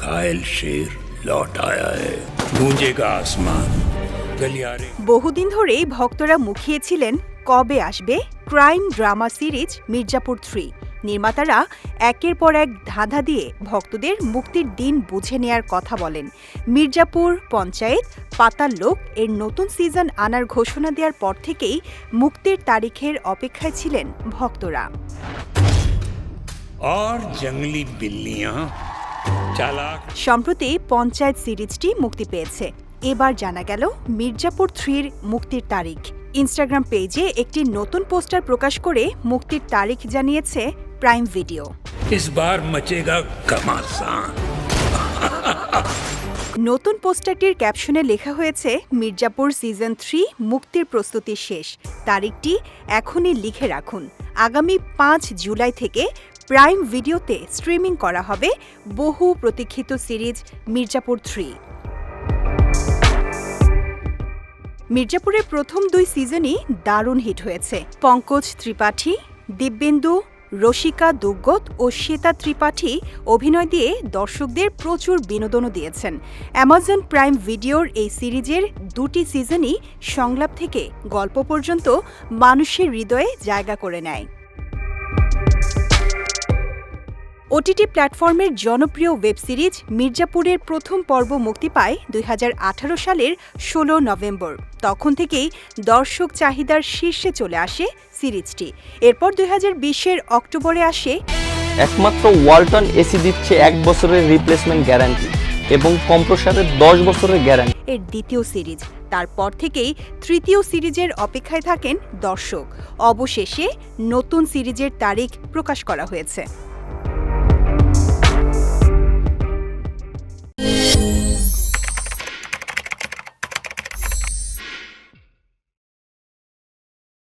घायल शेर लौट आया है गूंजेगा आसमान गलियारे। বহুদিন ধরেই ভক্তরা মুখিয়েছিলেন কবে আসবে ক্রাইম ড্রামা সিরিজ মির্জাপুর 3। নির্মাতারা একের পর এক ধাঁধা দিয়ে ভক্তদের মুক্তির দিন বুঝে নেয়ার কথা বলেন। মির্জাপুর, পঞ্চায়েত, পাতাল লোক এর নতুন সিজন আনার ঘোষণা দেওয়ার পর থেকেই মুক্তির তারিখের অপেক্ষায় ছিলেন ভক্তরা। और जंगली बिल्लियां चालाक। সম্প্রতি পঞ্চায়েত সিরিজটি মুক্তি পেয়েছে। এবার জানা গেল মির্জাপুর 3-র মুক্তির তারিখ। ইনস্টাগ্রাম পেজে একটি নতুন পোস্টার প্রকাশ করে মুক্তির তারিখ জানিয়েছে প্রাইম ভিডিও। इस बार मचेगा घमासान। নতুন পোস্টারটির ক্যাপশনে লেখা হয়েছে মির্জাপুর সিজন 3 মুক্তির প্রস্তুতি শেষ। তারিখটি এখনই লিখে রাখুন। আগামী 5 জুলাই থেকে প্রাইম ভিডিওতে স্ট্রিমিং করা হবে বহু প্রতীক্ষিত সিরিজ মির্জাপুর 3। মির্জাপুরের প্রথম 2 সিজনই দারুণ হিট হয়েছে। পঙ্কজ ত্রিপাঠী, দিব্যেন্দু, রসিকা দুগ্গত ও শ্বেতা ত্রিপাঠী অভিনয় দিয়ে দর্শকদের প্রচুর বিনোদনও দিয়েছেন। অ্যামাজন প্রাইম ভিডিওর এই সিরিজের 2টি সিজনই সংলাপ থেকে গল্প পর্যন্ত মানুষের হৃদয়ে জায়গা করে নেয়। ওটিটি প্ল্যাটফর্মের জনপ্রিয় ওয়েব সিরিজ মির্জাপুরের প্রথম পর্ব মুক্তি পায় 2018 সালের 16 নভেম্বর। তখন থেকেই দর্শক চাহিদার শীর্ষে চলে আসে সিরিজটি। এরপর 2020-এর অক্টোবরে আসে একমাত্র ওয়ালটন এসি দিচ্ছে 1 বছরের রিপ্লেসমেন্ট গ্যারান্টি এবং কম্প্রেসারের 10 বছরের গ্যারান্টি এর দ্বিতীয় সিরিজ। তারপর থেকেই তৃতীয় সিরিজের অপেক্ষায় থাকেন দর্শক। অবশেষে নতুন সিরিজের তারিখ প্রকাশ করা হয়েছে।